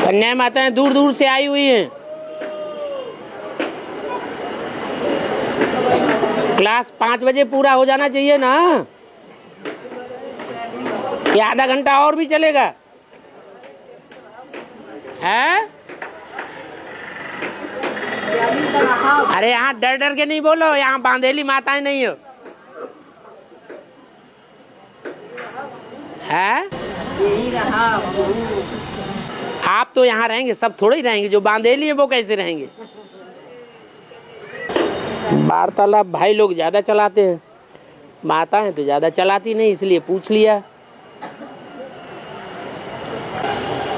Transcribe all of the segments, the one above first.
कन्या माताएं दूर दूर से आई हुई हैं। क्लास 5 बजे पूरा हो जाना चाहिए ना, ये आधा घंटा और भी चलेगा है? अरे यहाँ डर डर के नहीं बोलो, यहाँ बांधेली माताएं नहीं हो है? यही रहा। आप तो यहाँ रहेंगे, सब थोड़े ही रहेंगे, जो बांधेली है वो कैसे रहेंगे? वार्तालाप भाई लोग ज्यादा चलाते हैं, माताएं तो ज्यादा चलाती नहीं, इसलिए पूछ लिया।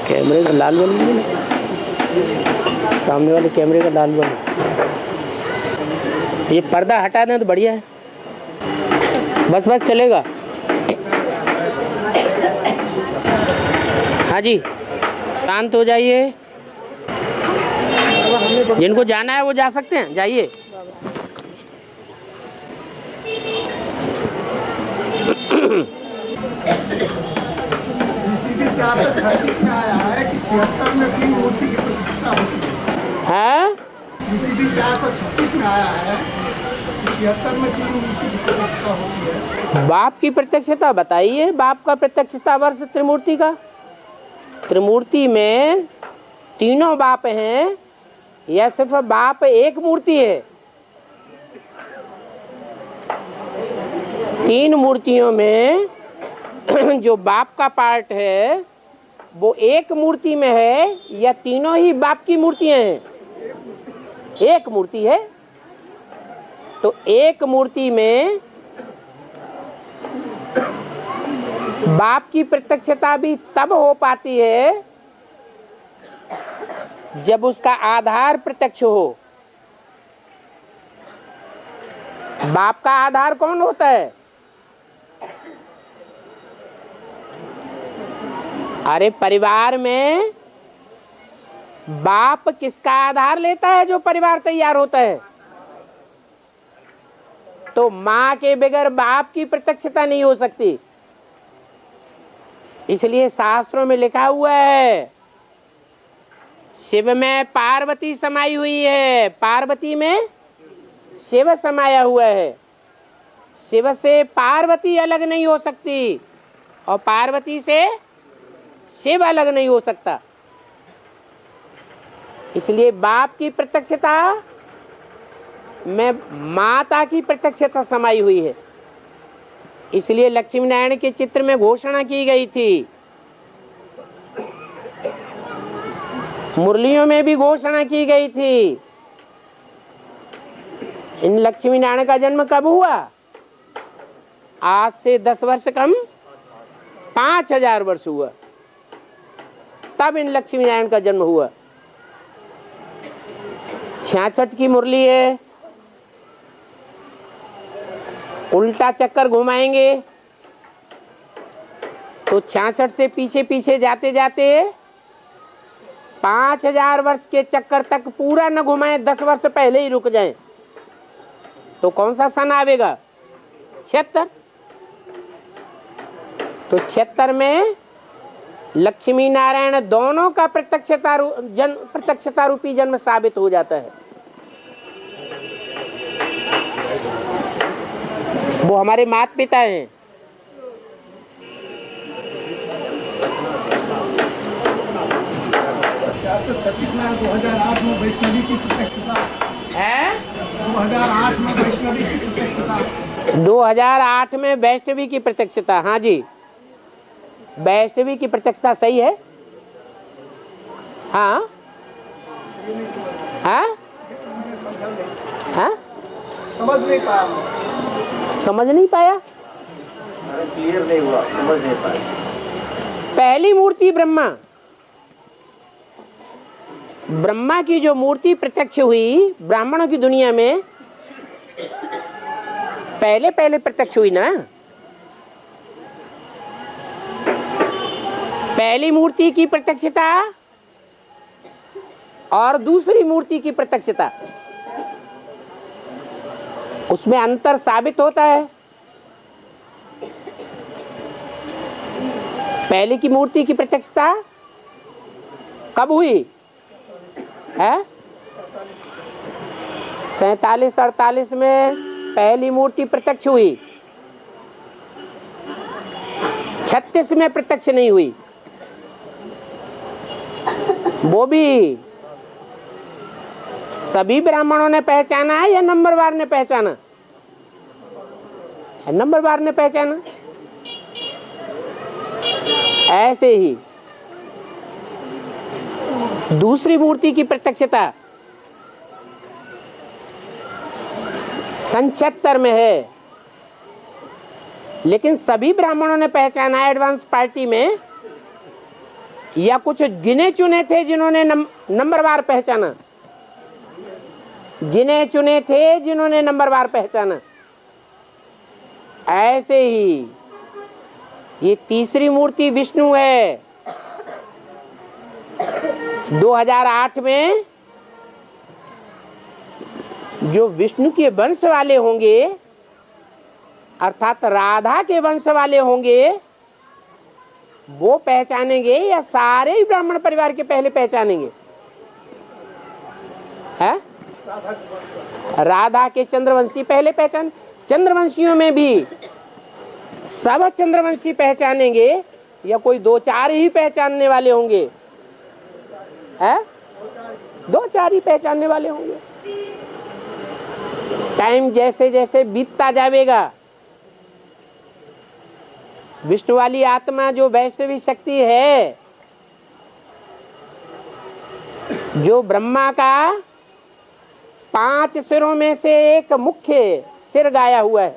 कैमरे का लाल बल्ब, सामने वाले कैमरे का लाल बल्ब, ये पर्दा हटा दें तो बढ़िया है। बस बस चलेगा। हाँ जी, शांत हो जाइए। जिनको जाना है वो जा सकते हैं, जाइए। में आया है कि 76 में 3 मूर्ति की प्रतिष्ठा होती है। PCB 436 में आया है कि 76 में 3 मूर्ति की प्रतिष्ठा होती है। बाप की प्रत्यक्षता बताइए, बाप का प्रत्यक्षता वर्ष त्रिमूर्ति का। त्रिमूर्ति में तीनों बाप हैं या सिर्फ बाप एक मूर्ति है? 3 मूर्तियों में जो बाप का पार्ट है वो एक मूर्ति में है या तीनों ही बाप की मूर्तियां हैं? एक मूर्ति है। तो एक मूर्ति में बाप की प्रत्यक्षता भी तब हो पाती है जब उसका आधार प्रत्यक्ष हो। बाप का आधार कौन होता है? अरे परिवार में बाप किसका आधार लेता है? जो परिवार तैयार होता है। तो मां के बगैर बाप की प्रत्यक्षता नहीं हो सकती। इसलिए शास्त्रों में लिखा हुआ है, शिव में पार्वती समाई हुई है, पार्वती में शिव समाया हुआ है। शिव से पार्वती अलग नहीं हो सकती और पार्वती से शिव अलग नहीं हो सकता। इसलिए बाप की प्रत्यक्षता में माता की प्रत्यक्षता समाई हुई है। इसलिए लक्ष्मी नारायण के चित्र में घोषणा की गई थी, मुरलियों में भी घोषणा की गई थी। इन लक्ष्मी नारायण का जन्म कब हुआ? आज से 10 वर्ष कम 5000 वर्ष हुआ, तब इन लक्ष्मी नारायण का जन्म हुआ। 66 की मुरली है, उल्टा चक्कर घुमाएंगे तो 66 से पीछे पीछे जाते जाते 5000 वर्ष के चक्कर तक पूरा न घुमाए, 10 वर्ष पहले ही रुक जाए तो कौन सा सन आवेगा? 76। तो 76 में लक्ष्मी नारायण दोनों का प्रत्यक्षता रूपी जन्म साबित हो जाता है। वो हमारे माता पिता हैं। में 2008 में वैष्णवी की प्रत्यक्षता है। 2008 में वैष्णवी की प्रत्यक्षता 2008 में वैष्णवी की प्रत्यक्षता। हाँ जी, वैष्णवी की प्रत्यक्षता सही है। हाँ हाँ हाँ, समझ नहीं पाया। समझ नहीं पाया, क्लियर नहीं हुआ, समझ नहीं पाया। पहली मूर्ति ब्रह्मा की जो मूर्ति प्रत्यक्ष हुई ब्राह्मणों की दुनिया में, पहले प्रत्यक्ष हुई ना। पहली मूर्ति की प्रत्यक्षता और दूसरी मूर्ति की प्रत्यक्षता, उसमें अंतर साबित होता है। पहले की मूर्ति की प्रत्यक्षता कब हुई है? 47-48 में पहली मूर्ति प्रत्यक्ष हुई, 36 में प्रत्यक्ष नहीं हुई। वो भी सभी ब्राह्मणों ने पहचाना है या नंबरवार ने पहचाना? नंबरवार ने पहचाना। ऐसे ही दूसरी मूर्ति की प्रत्यक्षता सन 76 में है, लेकिन सभी ब्राह्मणों ने पहचाना है एडवांस पार्टी में, या कुछ गिने चुने थे जिन्होंने नंबरवार पहचाना? गिने चुने थे जिन्होंने नंबरवार पहचाना। ऐसे ही ये तीसरी मूर्ति विष्णु है। 2008 में जो विष्णु के वंश वाले होंगे, अर्थात राधा के वंश वाले होंगे, वो पहचानेंगे या सारे ही ब्राह्मण परिवार के पहले पहचानेंगे? है राधा के चंद्रवंशी पहले पहचान। चंद्रवंशियों में भी सब चंद्रवंशी पहचानेंगे या कोई 2-4 ही पहचानने वाले होंगे? है 2-4 ही पहचानने वाले होंगे। टाइम जैसे जैसे बीतता जाएगा, विष्णु वाली आत्मा जो वैष्णवी शक्ति है, जो ब्रह्मा का 5 सिरों में से एक मुख्य सिर गाया हुआ है,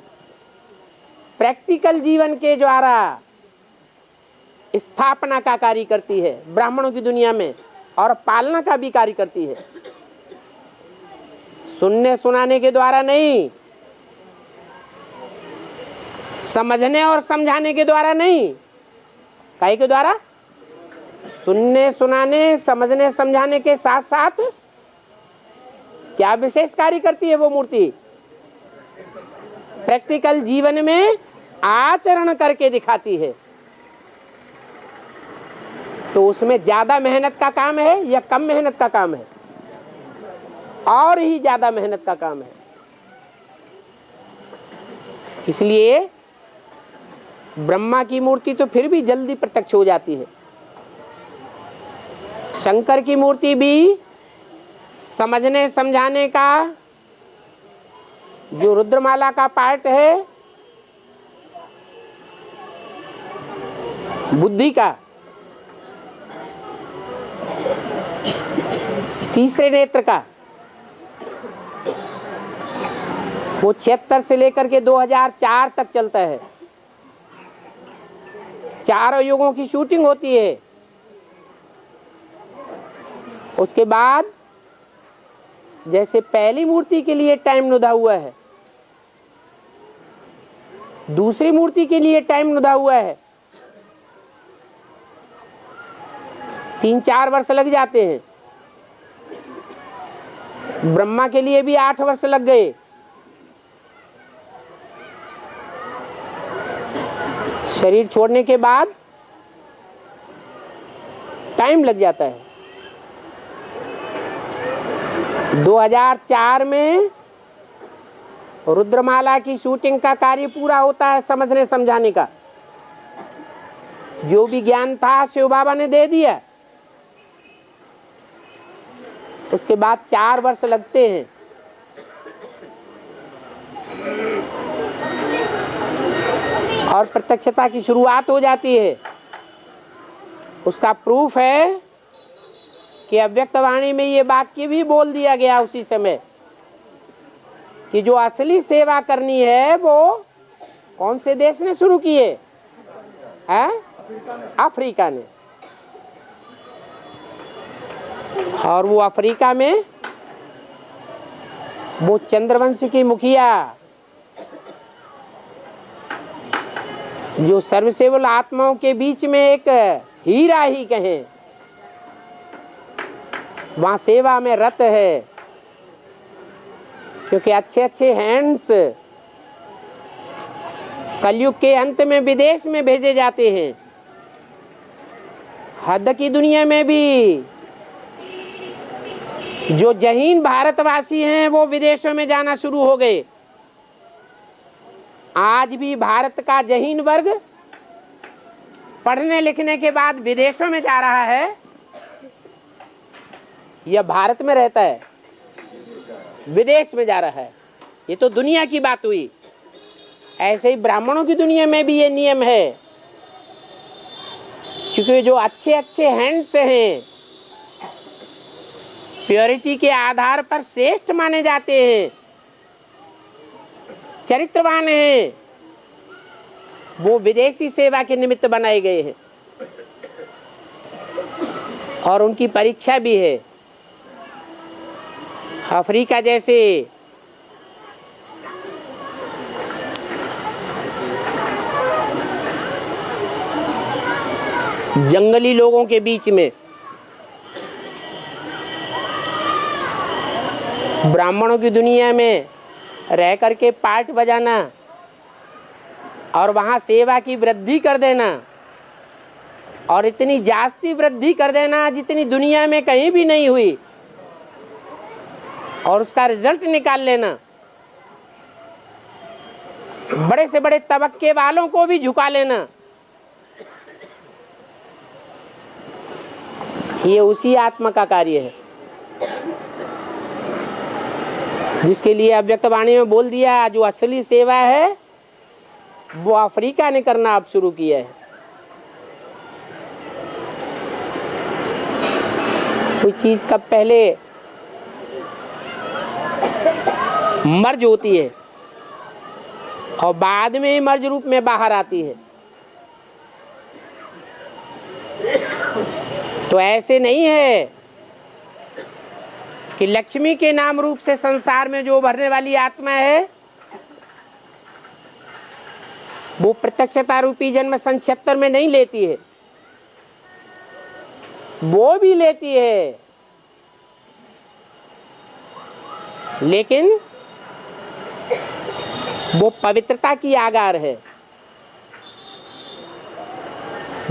प्रैक्टिकल जीवन के द्वारा स्थापना का कार्य करती है ब्राह्मणों की दुनिया में, और पालना का भी कार्य करती है। सुनने सुनाने के द्वारा नहीं, समझने और समझाने के द्वारा नहीं। काहे के द्वारा? सुनने सुनाने समझने समझाने के साथ साथ क्या विशेष कार्य करती है वो मूर्ति? प्रैक्टिकल जीवन में आचरण करके दिखाती है। तो उसमें ज्यादा मेहनत का काम है या कम मेहनत का काम है? और ही ज्यादा मेहनत का काम है। इसलिए ब्रह्मा की मूर्ति तो फिर भी जल्दी प्रत्यक्ष हो जाती है। शंकर की मूर्ति भी समझने समझाने का जो रुद्रमाला का पार्ट है, बुद्धि का, तीसरे नेत्र का, वो 76 से लेकर के 2004 तक चलता है। 4 युगों की शूटिंग होती है। उसके बाद जैसे पहली मूर्ति के लिए टाइम नुदा हुआ है, दूसरी मूर्ति के लिए टाइम नुदा हुआ है, 3-4 वर्ष लग जाते हैं। ब्रह्मा के लिए भी 8 वर्ष लग गए। शरीर छोड़ने के बाद टाइम लग जाता है। 2004 में रुद्रमाला की शूटिंग का कार्य पूरा होता है, समझने समझाने का। जो भी ज्ञान था शिव बाबा ने दे दिया। उसके बाद 4 वर्ष लगते हैं। और प्रत्यक्षता की शुरुआत हो जाती है। उसका प्रूफ है कि अव्यक्त वाणी में ये वाक्य भी बोल दिया गया उसी समय कि जो असली सेवा करनी है वो कौन से देश ने शुरू किए हैं? अफ्रीका ने। और वो अफ्रीका में वो चंद्रवंश की मुखिया जो सर्वसेवल आत्माओं के बीच में एक हीरा ही कहें, वहां सेवा में रत है। क्योंकि अच्छे अच्छे हैंड्स कलयुग के अंत में विदेश में भेजे जाते हैं। हद की दुनिया में भी जो जहीन भारतवासी हैं वो विदेशों में जाना शुरू हो गए। आज भी भारत का जहीन वर्ग पढ़ने लिखने के बाद विदेशों में जा रहा है या भारत में रहता है, विदेश में जा रहा है। ये तो दुनिया की बात हुई। ऐसे ही ब्राह्मणों की दुनिया में भी ये नियम है, क्योंकि जो अच्छे अच्छे हैंड्स हैं, प्योरिटी के आधार पर श्रेष्ठ माने जाते हैं, चरित्रवान हैं, वो विदेशी सेवा के निमित्त बनाए गए हैं और उनकी परीक्षा भी है। अफ्रीका जैसे जंगली लोगों के बीच में ब्राह्मणों की दुनिया में रह करके पाठ बजाना और वहाँ सेवा की वृद्धि कर देना और इतनी जास्ती वृद्धि कर देना जितनी दुनिया में कहीं भी नहीं हुई, और उसका रिजल्ट निकाल लेना, बड़े से बड़े तबक्के वालों को भी झुका लेना, ये उसी आत्मा का कार्य है जिसके लिए अव्यक्तवाणी में बोल दिया, जो असली सेवा है वो अफ्रीका ने करना अब शुरू किया है। कोई चीज कब पहले मर्ज होती है और बाद में मर्ज रूप में बाहर आती है, तो ऐसे नहीं है कि लक्ष्मी के नाम रूप से संसार में जो भरने वाली आत्मा है वो प्रत्यक्षता रूपी जन्म सन 76 में नहीं लेती है, वो भी लेती है, लेकिन वो पवित्रता की आगार है।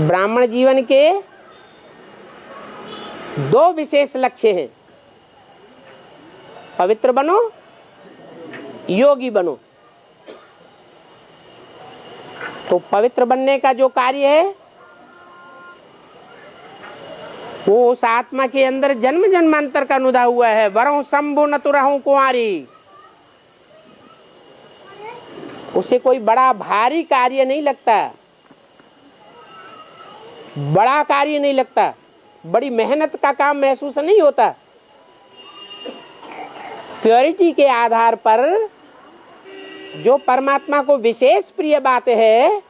ब्राह्मण जीवन के दो विशेष लक्ष्य हैं, पवित्र बनो, योगी बनो। तो पवित्र बनने का जो कार्य है वो उस आत्मा के अंदर जन्म जन्मांतर का अनुदा हुआ है। वरों शंभु न तो रहूं कुंवारी, उसे कोई बड़ा भारी कार्य नहीं लगता, बड़ा कार्य नहीं लगता, बड़ी मेहनत का काम महसूस नहीं होता। प्योरिटी के आधार पर जो परमात्मा को विशेष प्रिय बात है,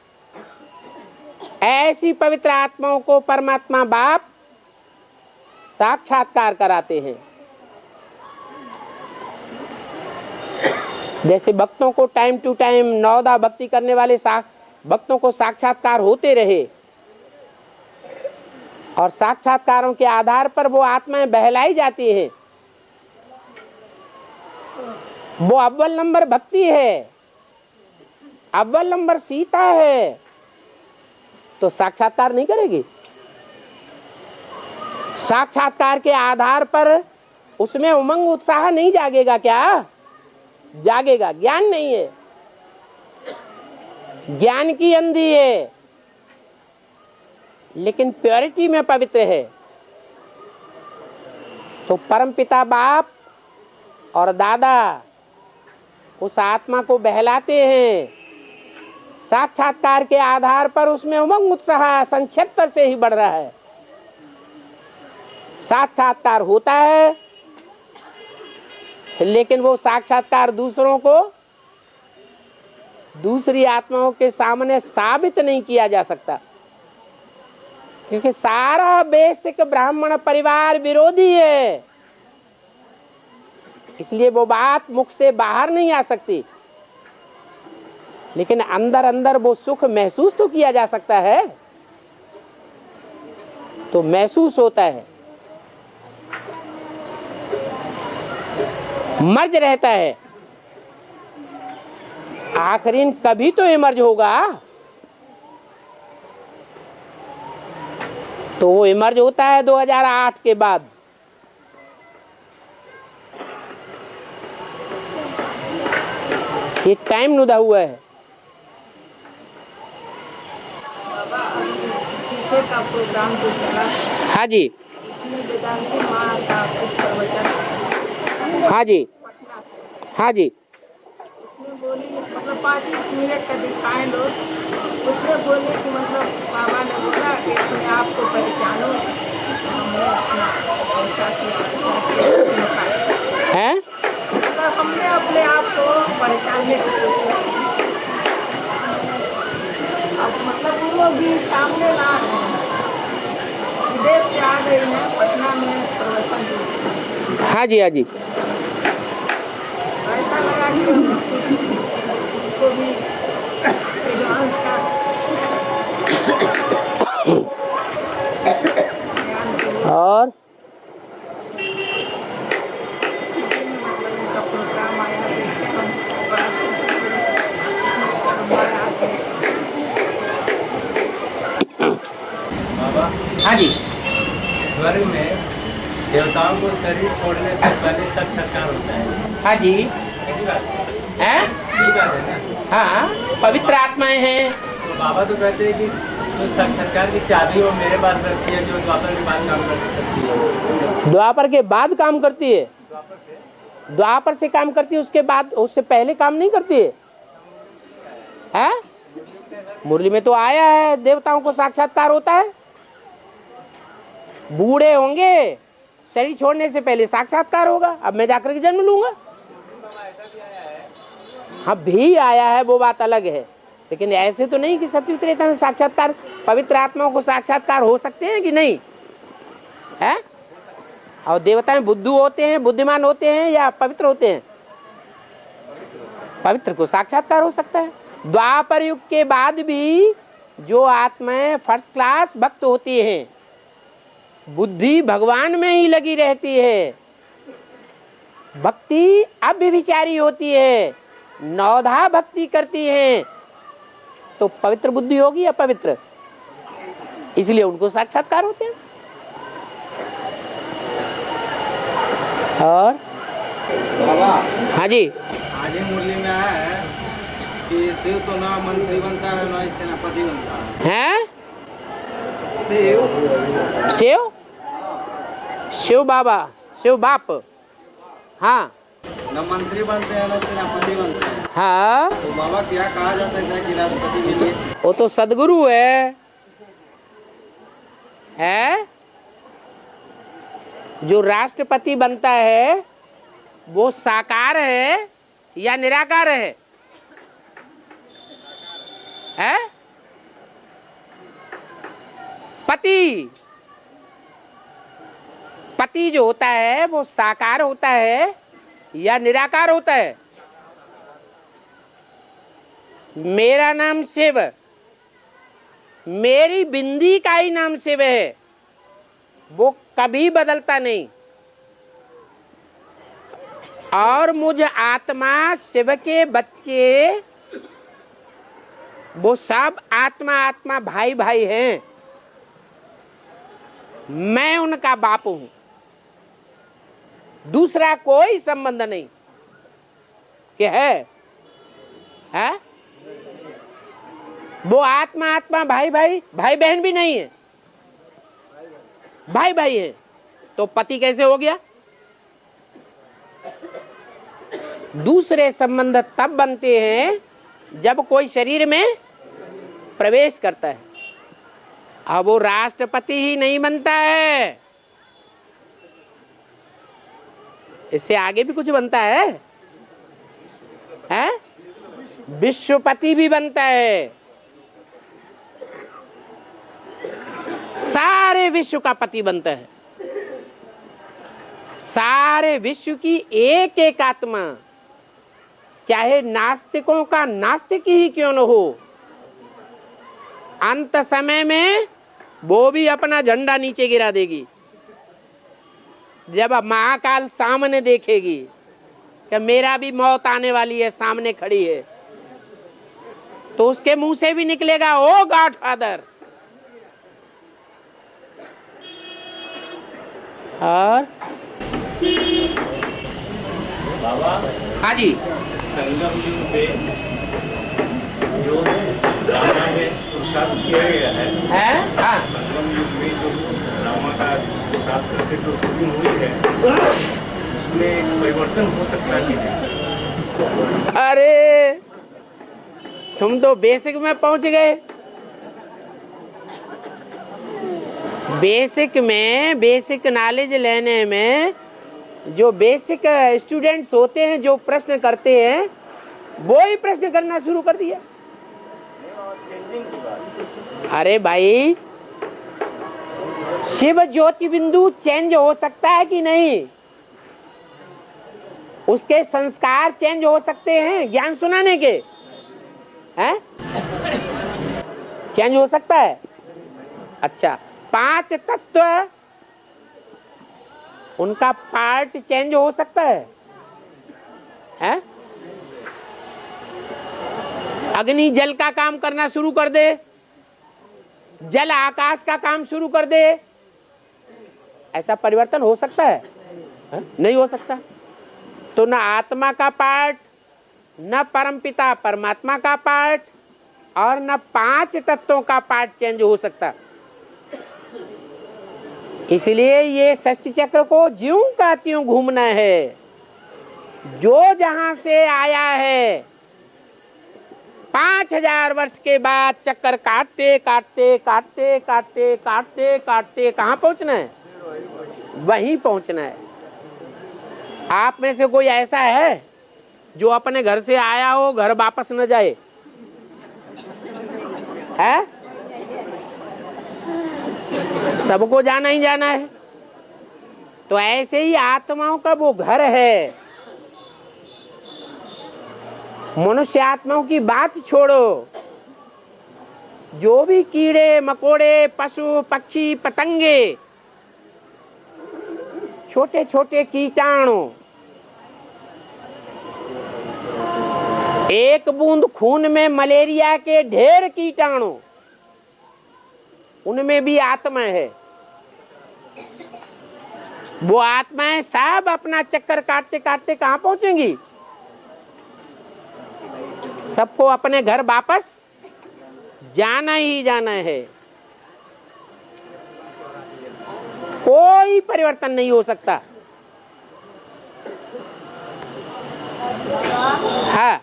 ऐसी पवित्र आत्माओं को परमात्मा बाप साक्षात्कार कराते हैं। जैसे भक्तों को टाइम टू टाइम नवदा भक्ति करने वाले भक्तों को साक्षात्कार होते रहे और साक्षात्कारों के आधार पर वो आत्माएं बहलाई जाती हैं, वो अव्वल नंबर भक्ति है, अव्वल नंबर सीता है, तो साक्षात्कार नहीं करेगी। साक्षात्कार के आधार पर उसमें उमंग उत्साह नहीं जागेगा क्या? जागेगा। ज्ञान नहीं है, ज्ञान की अंधी है, लेकिन प्योरिटी में पवित्र है। तो परमपिता बाप और दादा उस आत्मा को बहलाते हैं। साक्षात्कार के आधार पर उसमें उमंग उत्साह सन 76 से ही बढ़ रहा है। साक्षात्कार होता है, लेकिन वो साक्षात्कार दूसरों को, दूसरी आत्माओं के सामने साबित नहीं किया जा सकता, क्योंकि सारा बेसिक ब्राह्मण परिवार विरोधी है। इसलिए वो बात मुख से बाहर नहीं आ सकती, लेकिन अंदर अंदर वो सुख महसूस तो किया जा सकता है, तो महसूस होता है, मर्ज रहता है। आखिरीन कभी तो इमर्ज होगा, तो वो इमर्ज होता है 2008 के बाद। ये टाइम नुदा हुआ है। पीछे का प्रोग्राम जो चला हाँ जी, इसमें वेदांती माँ का कुछ प्रवचन हाँ जी, पटना से, हाँ जी। उसमें बोली मतलब 5 मिनट का दिखाए लोग, उसमें बोले कि मतलब बाबा ने बोला कि अपने आप को पहचानो, हमने अपना ऐसा किया हैं? मतलब हमने अपने आप को पहचानने की कोशिश की। अब मतलब वो लोग भी सामने ला रहे हैं, विदेश से आ गई हैं, पटना में प्रवचन दी। हाँ जी, हाँ जी। ऐसा लगा कि उनको भी एडवांस का और उनका प्रोग्राम आया, देखे हम बड़ा खुश हुए। बाबा, हाँ जी, स्वर्ग में देवताओं को शरीर छोड़ने से पहले साक्षात्कार होता है। हाँ जी, ऐसी बात है, हैं? ये बात है ना। हाँ, पवित्र आत्माएं हैं। तो बाबा तो कहते हैं कि जो साक्षात्कार की चाबी वो मेरे पास रहती है, जो द्वापर के बाद काम कर सकती है। द्वापर के बाद काम करती है, द्वापर से काम करती है, उसके बाद, उससे पहले काम नहीं करती है। हैं? मुरली में तो आया है देवताओं को साक्षात्कार होता है। बूढ़े होंगे, शरीर छोड़ने से पहले साक्षात्कार होगा। अब मैं जाकर के जन्म लूंगा। हाँ, भी आया है, वो बात अलग है, लेकिन ऐसे तो नहीं कि सत्य त्रेता में साक्षात्कार, पवित्र आत्माओं को साक्षात्कार हो सकते हैं कि नहीं है? और देवताएं बुद्धू होते हैं, बुद्धिमान होते हैं या पवित्र होते हैं? पवित्र को साक्षात्कार हो सकता है। द्वापर युग के बाद भी जो आत्माएं फर्स्ट क्लास भक्त होती हैं, बुद्धि भगवान में ही लगी रहती है, भक्ति अव्यभिचारी होती है, नौधा भक्ति करती है, तो पवित्र बुद्धि होगी या पवित्र? इसलिए उनको साक्षात्कार होते हैं। और बाबा, हाँ जी, आज ही मुरली में आया है कि शिव तो ना मंत्री बनता है ना ही सेनापति बनता है। हैं? शिव शिव, शिव बाबा, शिव बाप, हाँ न मंत्री बनते हैं ना सेनापति बनते हैं। हाँ, तो बाबा क्या कहा जा सकता है कि राष्ट्रपति के लिए? वो तो सदगुरु है। जो राष्ट्रपति बनता है वो साकार है या निराकार है? पति, पति जो होता है वो साकार होता है या निराकार होता है? मेरा नाम शिव, मेरी बिंदी का ही नाम शिव है, वो कभी बदलता नहीं। और मुझ आत्मा शिव के बच्चे, वो सब आत्मा आत्मा भाई भाई हैं। मैं उनका बाप हूं, दूसरा कोई संबंध नहीं। क्या है? वो आत्मा आत्मा भाई भाई, भाई बहन भी नहीं है, भाई भाई है। तो पति कैसे हो गया? दूसरे संबंध तब बनते हैं जब कोई शरीर में प्रवेश करता है। अब वो राष्ट्रपति ही नहीं बनता है, इससे आगे भी कुछ बनता है? विश्वपति भी बनता है, सारे विश्व का पति बनता है। सारे विश्व की एक एक आत्मा, चाहे नास्तिकों का नास्तिक ही क्यों न हो, अंत समय में वो भी अपना झंडा नीचे गिरा देगी। जब महाकाल सामने देखेगी कि मेरा भी मौत आने वाली है, सामने खड़ी है, तो उसके मुंह से भी निकलेगा, ओ गॉड फादर। और बाबा, हाँ जी, संगम पे जो ड्रामा में पुरुषार्थ किया गया है, हाँ संगम युग में जो ड्रामा का पुरुषार्थ करके जो शूटिंग हुई है, उसमें एक परिवर्तन हो सकता है कि नहीं? अरे तुम तो बेसिक में पहुंच गए। बेसिक में, बेसिक नॉलेज लेने में जो बेसिक स्टूडेंट्स होते हैं, जो प्रश्न करते हैं, वो ही प्रश्न करना शुरू कर दिया। अरे भाई, शिव ज्योति बिंदु चेंज हो सकता है कि नहीं? उसके संस्कार चेंज हो सकते हैं ज्ञान सुनाने के, हैं? चेंज हो सकता है। अच्छा, 5 तत्व, उनका पार्ट चेंज हो सकता है, हैं? अग्नि जल का काम करना शुरू कर दे, जल आकाश का काम शुरू कर दे, ऐसा परिवर्तन हो सकता है? नहीं हो सकता। तो न आत्मा का पार्ट, न परमपिता परमात्मा का पार्ट, और न 5 तत्वों का पार्ट चेंज हो सकता। इसलिए ये षष्ठी चक्र को ज्यों का त्यों घूमना है। जो जहां से आया है 5000 वर्ष के बाद चक्कर काटते काटते काटते काटते काटते काटते कहाँ पहुंचना है? वहीं पहुंचना है। आप में से कोई ऐसा है जो अपने घर से आया हो, घर वापस न जाए? है? सबको जाना ही जाना है। तो ऐसे ही आत्माओं का वो घर है। मनुष्य आत्माओं की बात छोड़ो, जो भी कीड़े मकोड़े, पशु पक्षी पतंगे, छोटे छोटे कीटाणु, एक बूंद खून में मलेरिया के ढेर कीटाणु, उनमें भी आत्मा है। वो आत्माएं सब अपना चक्कर काटते काटते कहां पहुंचेंगी? सबको अपने घर वापस जाना ही जाना है। कोई परिवर्तन नहीं हो सकता। हाँ,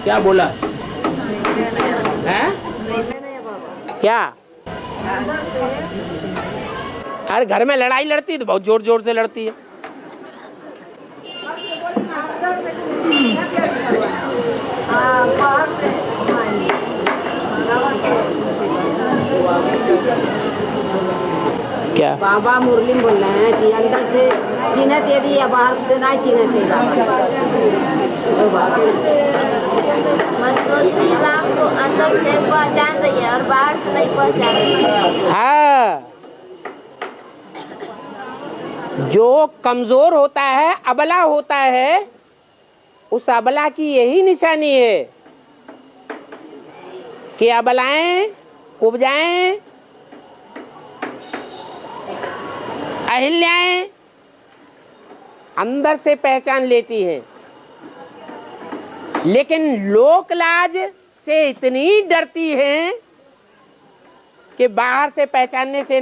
क्या बोला है? क्या? अरे घर में लड़ाई लड़ती है तो बहुत जोर जोर से लड़ती है। क्या बाबा मुरली बोल रहे हैं कि अंदर से चिन्हत यदि या बाहर से नहीं चिन्हत श्री राम को अंदर से पहचान रही है और बाहर से नहीं पहचान रही है। हाँ, जो कमजोर होता है, अबला होता है, उस अबला की यही निशानी है कि अबलाएं कुब्जाएं अहिल्याएं अंदर से पहचान लेती हैं, लेकिन लोक लाज से इतनी डरती हैं कि बाहर से पहचानने से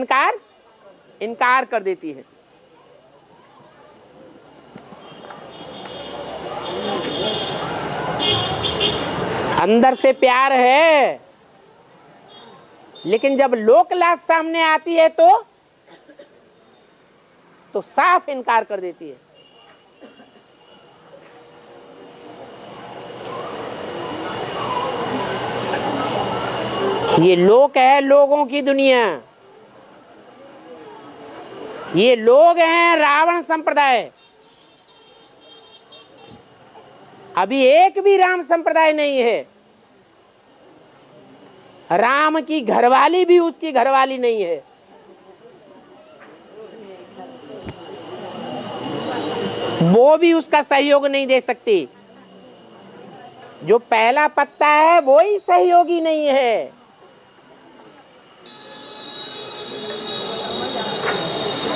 इनकार कर देती है। अंदर से प्यार है, लेकिन जब लोक लाज सामने आती है तो साफ इनकार कर देती है। ये लोक है, लोगों की दुनिया। ये लोग हैं रावण संप्रदाय। अभी एक भी राम संप्रदाय नहीं है। राम की घरवाली भी उसकी घरवाली नहीं है। वो भी उसका सहयोग नहीं दे सकती। जो पहला पत्ता है वो ही सहयोगी नहीं है।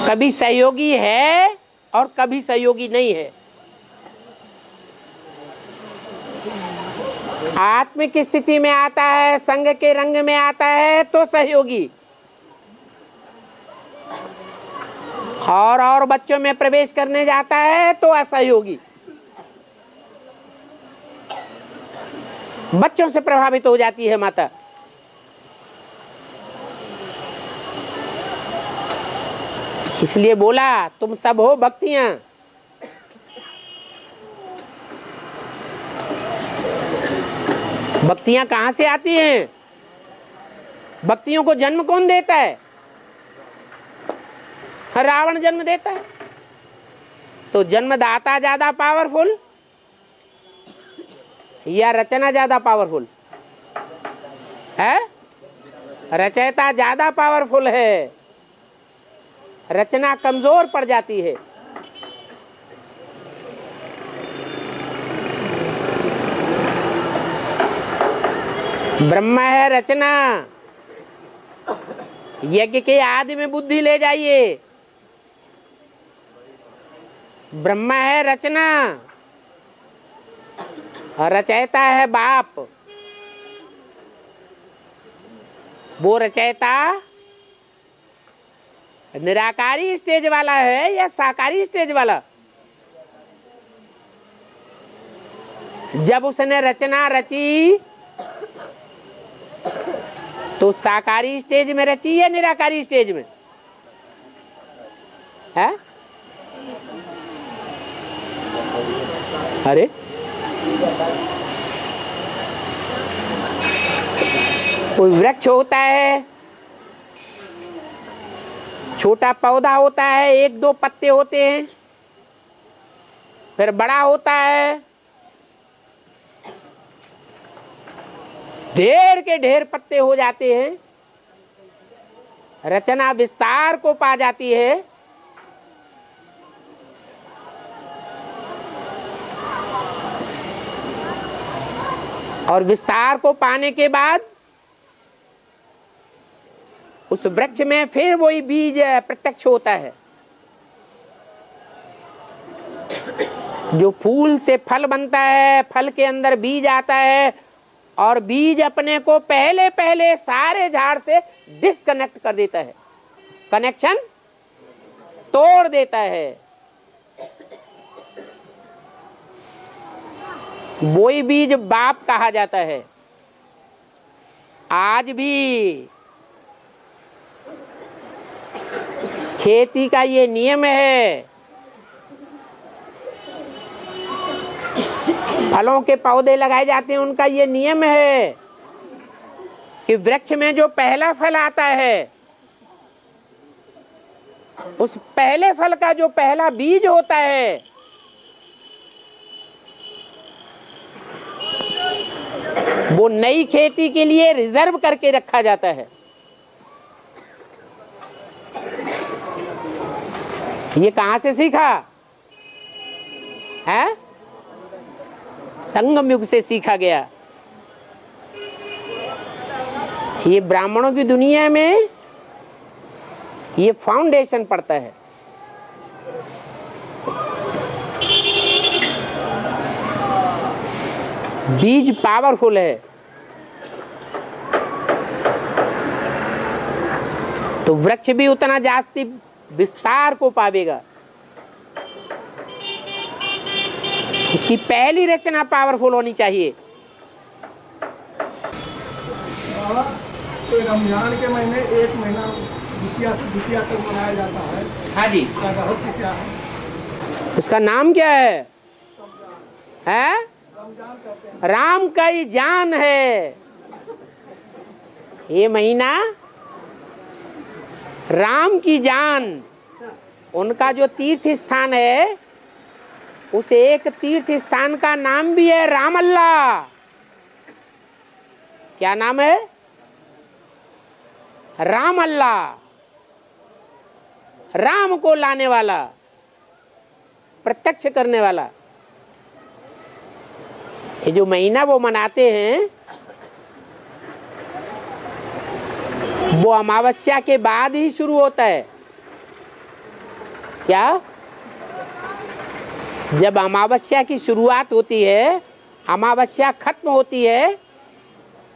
कभी सहयोगी है और कभी सहयोगी नहीं है। आत्मिक स्थिति में आता है, संग के रंग में आता है तो सहयोगी, और बच्चों में प्रवेश करने जाता है तो असहयोगी। बच्चों से प्रभावित हो जाती है माता। इसलिए बोला तुम सब हो भक्तियां। भक्तियां कहां से आती हैं? भक्तियों को जन्म कौन देता है? रावण जन्म देता है। तो जन्मदाता ज्यादा पावरफुल या रचना ज्यादा पावरफुल है? रचयिता ज्यादा पावरफुल है, रचना कमजोर पड़ जाती है। ब्रह्मा है रचना। यज्ञ के आदि में बुद्धि ले जाइए। ब्रह्मा है रचना और रचयिता है बाप। वो रचयिता निराकारी स्टेज वाला है या साकारी स्टेज वाला? जब उसने रचना रची तो साकारी स्टेज में रची या निराकारी स्टेज में है? अरे कोई वृक्ष होता है, छोटा पौधा होता है, एक दो पत्ते होते हैं, फिर बड़ा होता है, ढेर के ढेर पत्ते हो जाते हैं, रचना विस्तार को पा जाती है। और विस्तार को पाने के बाद उस वृक्ष में फिर वही बीज प्रत्यक्ष होता है। जो फूल से फल बनता है, फल के अंदर बीज आता है और बीज अपने को पहले पहले सारे झाड़ से डिस्कनेक्ट कर देता है, कनेक्शन तोड़ देता है। वही बीज बाप कहा जाता है। आज भी खेती का ये नियम है। फलों के पौधे लगाए जाते हैं, उनका ये नियम है कि वृक्ष में जो पहला फल आता है, उस पहले फल का जो पहला बीज होता है, वो नई खेती के लिए रिजर्व करके रखा जाता है। ये कहां से सीखा है? संगम युग से सीखा गया। ये ब्राह्मणों की दुनिया में ये फाउंडेशन पड़ता है। बीज पावरफुल है तो वृक्ष भी उतना जास्ती विस्तार को पावेगा। उसकी पहली रचना पावरफुल होनी चाहिए। तो रमजान के महीने एक महीना द्वितीया से द्वितीया तक मनाया जाता है। हाँ जी। इसका रहस्य क्या है? उसका नाम क्या है? हैं? राम का ही जान है। ये महीना राम की जान, उनका जो तीर्थ स्थान है, उस एक तीर्थ स्थान का नाम भी है रामल्ला। क्या नाम है? राम अल्लाह, राम को लाने वाला, प्रत्यक्ष करने वाला। ये जो महीना वो मनाते हैं वो अमावस्या के बाद ही शुरू होता है। क्या? जब अमावस्या की शुरुआत होती है, अमावस्या खत्म होती है,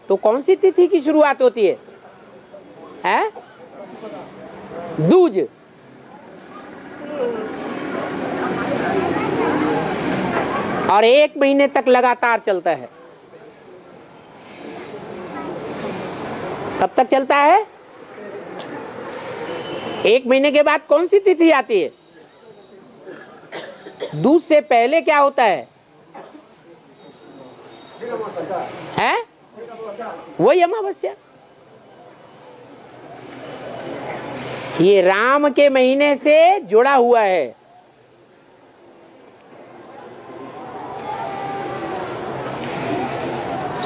तो कौन सी तिथि की शुरुआत होती है? हैं? दूज। और 1 महीने तक लगातार चलता है। कब तक चलता है? 1 महीने के बाद कौन सी तिथि आती है? दूज से पहले क्या होता है? हैं? वही अमावस्या। ये राम के महीने से जुड़ा हुआ है।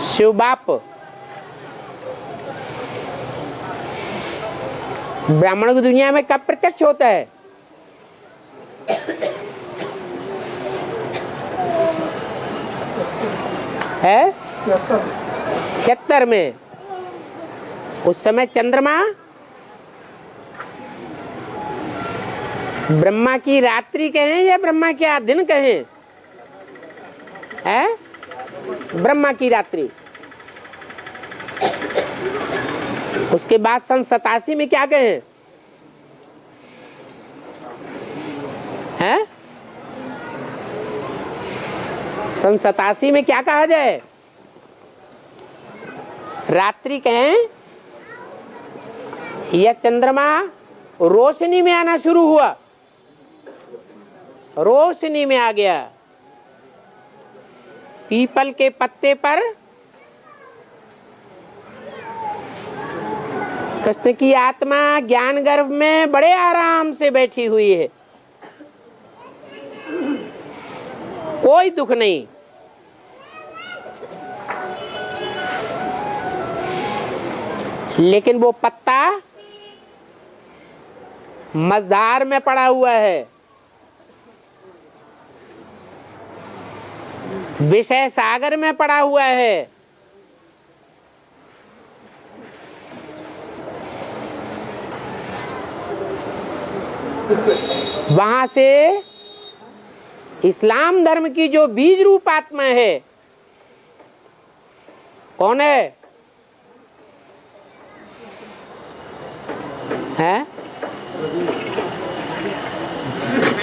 शिव बाप ब्राह्मणों की दुनिया में कब प्रत्यक्ष होता है? है 76 में। उस समय चंद्रमा ब्रह्मा की रात्रि कहें या ब्रह्मा के दिन कहें? है ब्रह्मा की रात्रि। उसके बाद सन 87 में क्या कहें? हैं? सन 87 में क्या कहा जाए? रात्रि कहें या चंद्रमा रोशनी में आना शुरू हुआ? रोशनी में आ गया। पीपल के पत्ते पर कृष्ण की आत्मा ज्ञान गर्भ में बड़े आराम से बैठी हुई है, कोई दुख नहीं। लेकिन वो पत्ता मझधार में पड़ा हुआ है, विषय सागर में पड़ा हुआ है। वहां से इस्लाम धर्म की जो बीज रूप आत्मा है, कौन है? हैं?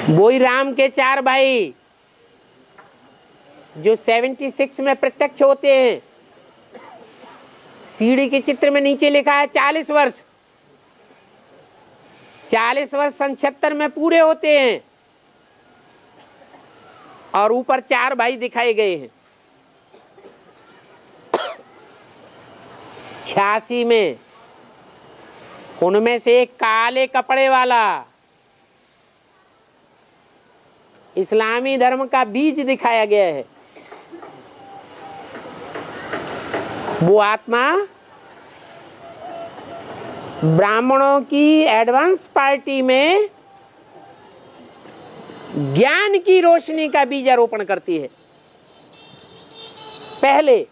वही राम के 4 भाई जो 76 में प्रत्यक्ष होते हैं। सीढ़ी के चित्र में नीचे लिखा है 40 वर्ष। 40 वर्ष सन 76 में पूरे होते हैं और ऊपर 4 भाई दिखाए गए हैं। 86 में उनमें से एक काले कपड़े वाला इस्लामी धर्म का बीज दिखाया गया है। वो आत्मा ब्राह्मणों की एडवांस पार्टी में ज्ञान की रोशनी का बीजारोपण करती है। पहले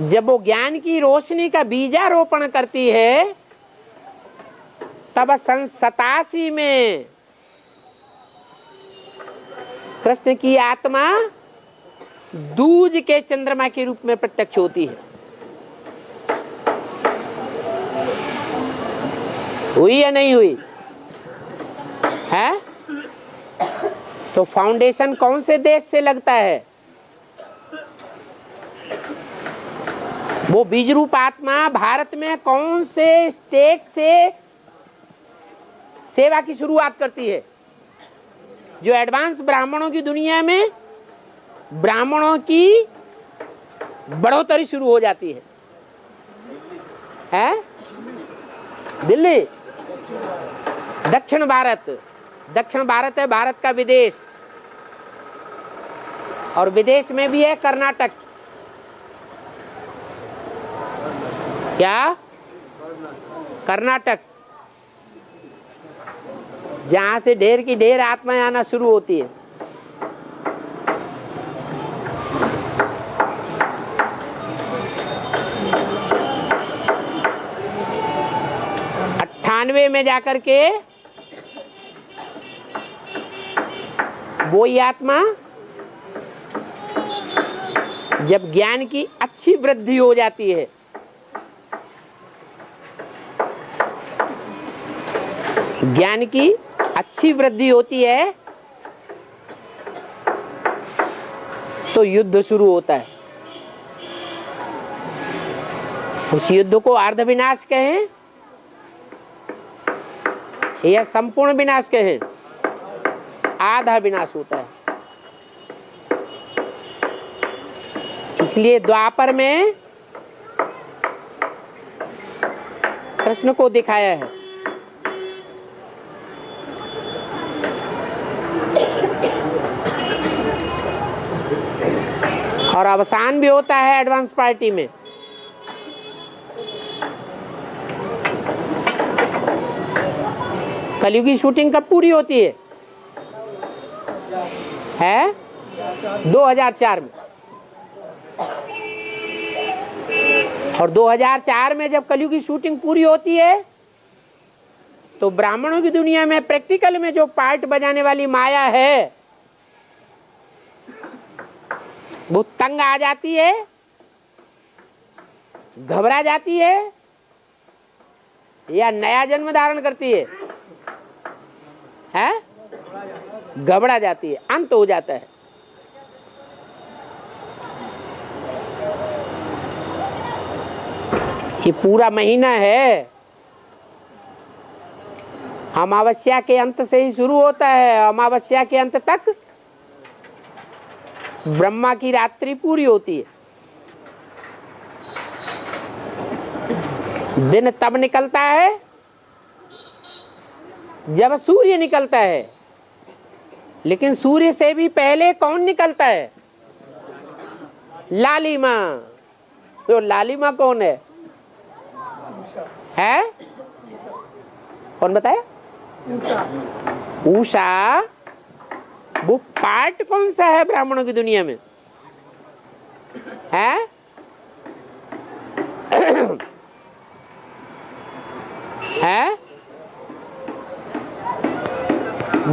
जब वो ज्ञान की रोशनी का बीजारोपण करती है, तब सन 87 में कृष्ण की आत्मा दूज के चंद्रमा के रूप में प्रत्यक्ष होती है। हुई या नहीं हुई? है? तो फाउंडेशन कौन से देश से लगता है? वो बीज रूप आत्मा भारत में कौन से स्टेट से सेवा की शुरुआत करती है? जो एडवांस ब्राह्मणों की दुनिया में ब्राह्मणों की बढ़ोतरी शुरू हो जाती है। दिल्ली। दक्षिण भारत। दक्षिण भारत है भारत का विदेश, और विदेश में भी है कर्नाटक। क्या? कर्नाटक, जहां से ढेर की ढेर आत्माएं आना शुरू होती है। '98 में जाकर के वो आत्मा जब ज्ञान की अच्छी वृद्धि हो जाती है, ज्ञान की अच्छी वृद्धि होती है, तो युद्ध शुरू होता है। उस युद्ध को अर्ध विनाश कहें या संपूर्ण विनाश कहें, आधा विनाश होता है। इसलिए द्वापर में कृष्ण को दिखाया है। और अवसान भी होता है एडवांस पार्टी में। कलयुग की शूटिंग कब पूरी होती है 2004 में। और 2004 में जब कलयुग की शूटिंग पूरी होती है तो ब्राह्मणों की दुनिया में प्रैक्टिकल में जो पार्ट बजाने वाली माया है वो तंग आ जाती है, घबरा जाती है या नया जन्म धारण करती है? घबरा जाती है, अंत हो जाता है। ये पूरा महीना है, अमावस्या के अंत से ही शुरू होता है। अमावस्या के अंत तक ब्रह्मा की रात्रि पूरी होती है। दिन तब निकलता है जब सूर्य निकलता है, लेकिन सूर्य से भी पहले कौन निकलता है? लालिमा। तो लालिमा कौन है? कौन बताया? उषा। वो पार्ट कौन सा है ब्राह्मणों की दुनिया में?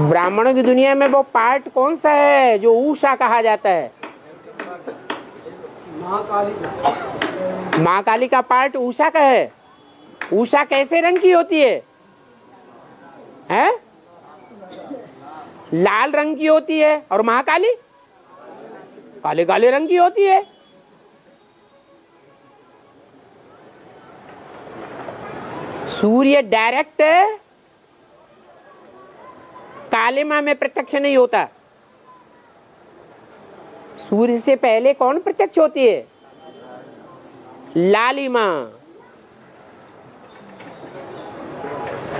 ब्राह्मणों की दुनिया में वो पार्ट कौन सा है जो उषा कहा जाता है? महाकाली का पार्ट उषा का है। उषा कैसे रंग की होती है? लाल रंग की होती है। और महाकाली काले काले रंग की होती है। सूर्य डायरेक्ट काले मां में प्रत्यक्ष नहीं होता। सूर्य से पहले कौन प्रत्यक्ष होती है? लालिमा।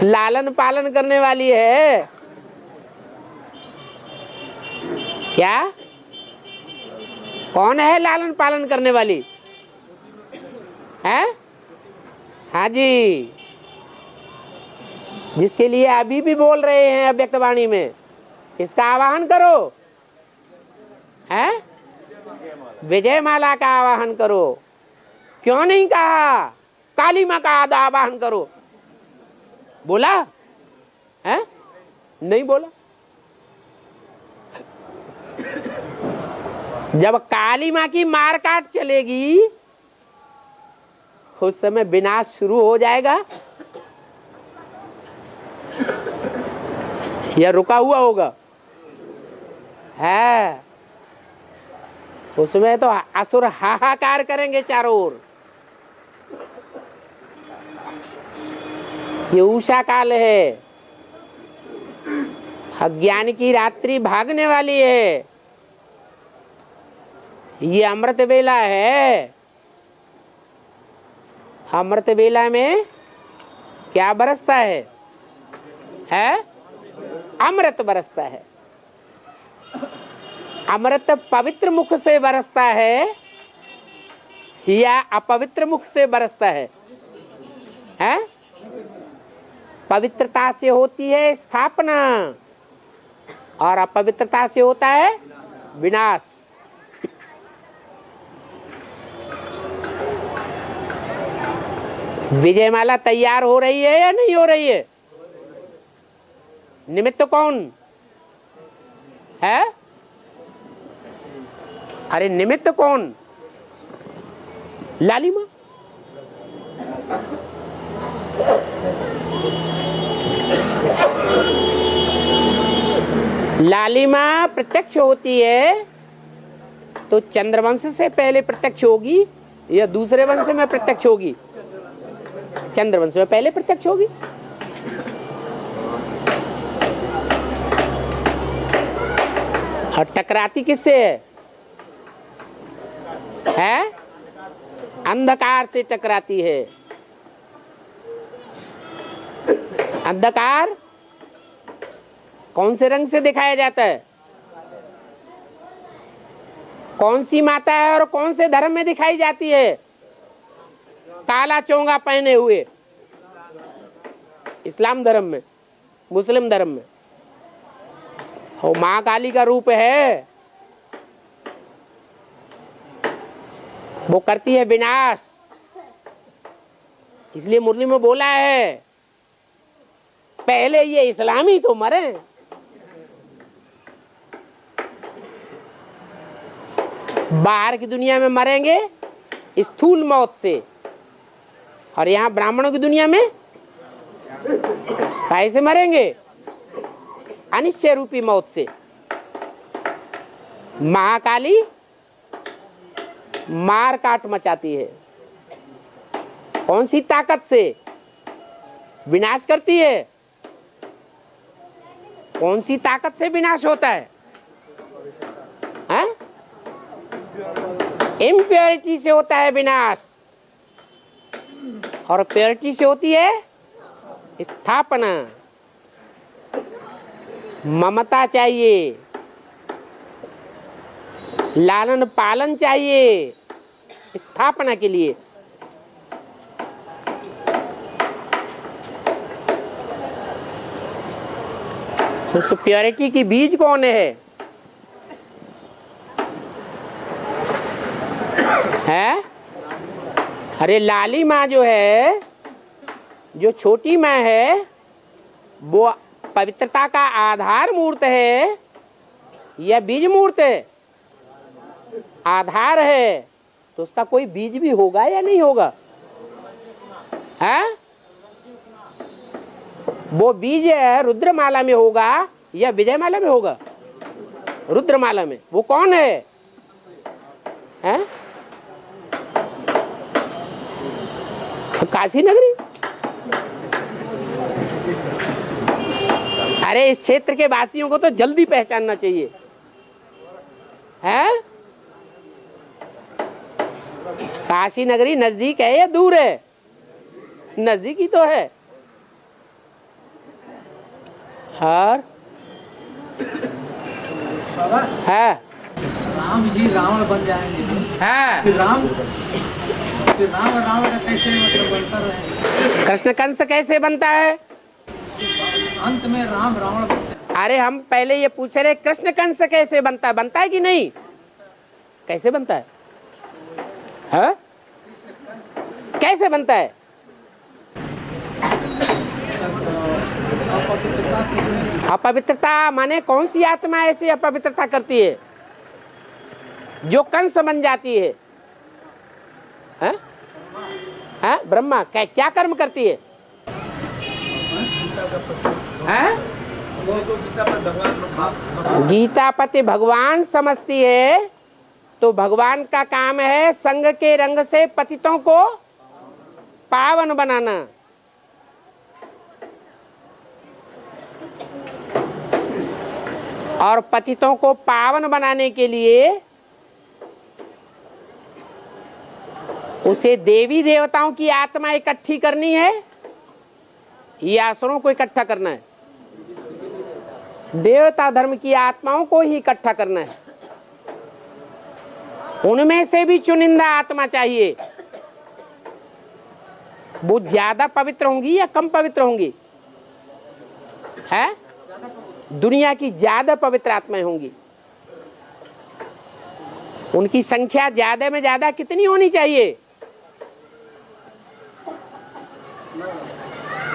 लालन पालन करने वाली है। क्या? कौन है लालन पालन करने वाली? हाँ जी, जिसके लिए अभी भी बोल रहे हैं अव्यक्त वाणी में, इसका आवाहन करो। विजय माला का आवाहन करो। क्यों नहीं कहा काली मां का आवाहन करो? बोला नहीं बोला। जब काली मां की मार काट चलेगी उस समय विनाश शुरू हो जाएगा या रुका हुआ होगा? उसमें तो असुर हाहाकार करेंगे चारों ओर। ये उषा काल है, अज्ञान की रात्रि भागने वाली है। ये अमृत वेला है। अमृत वेला में क्या बरसता है? अमृत बरसता है। अमृत पवित्र मुख से बरसता है या अपवित्र मुख से बरसता है? है? पवित्रता से होती है स्थापना और अपवित्रता से होता है विनाश। विजयमाला तैयार हो रही है या नहीं हो रही है? निमित्त कौन है? अरे निमित्त कौन? लालिमा। लालिमा प्रत्यक्ष होती है तो चंद्रवंश से पहले प्रत्यक्ष होगी या दूसरे वंश में प्रत्यक्ष होगी? चंद्रवंश में पहले प्रत्यक्ष होगी। और टकराती किससे है? अंधकार से टकराती है। अंधकार कौन से रंग से दिखाया जाता है? कौन सी माता है और कौन से धर्म में दिखाई जाती है? काला चोंगा पहने हुए इस्लाम धर्म में, मुस्लिम धर्म में। और मां काली का रूप है, वो करती है विनाश। इसलिए मुरली में बोला है पहले ये इस्लामी तो मरे। बाहर की दुनिया में मरेंगे स्थूल मौत से, और यहां ब्राह्मणों की दुनिया में कैसे मरेंगे? अनिश्चय रूपी मौत से। महाकाली मार काट मचाती है। कौन सी ताकत से विनाश करती है? कौन सी ताकत से विनाश होता है? इम्प्योरिटी से होता है विनाश, और प्योरिटी से होती है स्थापना। ममता चाहिए, लालन पालन चाहिए स्थापना के लिए। उस प्योरिटी की बीज कौन है? अरे लाली माँ जो है, जो छोटी माँ है, वो पवित्रता का आधार मूर्त है या बीज मूर्त है? आधार है तो उसका कोई बीज भी होगा या नहीं होगा? है? वो बीज रुद्रमाला में होगा या विजयमाला में होगा? रुद्रमाला में। वो कौन है? हैं? काशी नगरी। अरे इस क्षेत्र के वासियों को तो जल्दी पहचानना चाहिए। है? काशी नगरी नजदीक है या दूर है? नजदीक ही तो है। और है राम जी रावण बन जाएंगे है। फिर राम और रावण कैसे मतलब बनता रहे? कृष्ण कंस कैसे बनता है? अंत में राम रावण बनते हैं। अरे हम पहले ये पूछ रहे कृष्ण कंस कैसे बनता है? बनता है कि नहीं? कैसे बनता है? हाँ? कैसे बनता है? अपवित्रता माने कौन सी आत्मा ऐसी अपवित्रता करती है जो कंस बन जाती है? हाँ? हाँ? ब्रह्मा क्या कर्म करती है? हाँ? गीता पति भगवान समझती है तो भगवान का काम है संग के रंग से पतितों को पावन बनाना। और पतितों को पावन बनाने के लिए उसे देवी देवताओं की आत्मा इकट्ठी करनी है या असुरों को इकट्ठा करना है? देवता धर्म की आत्माओं को ही इकट्ठा करना है। उनमें से भी चुनिंदा आत्मा चाहिए। वो ज्यादा पवित्र होंगी या कम पवित्र होंगी? है? दुनिया की ज्यादा पवित्र आत्माएं होंगी। उनकी संख्या ज्यादा में ज्यादा कितनी होनी चाहिए?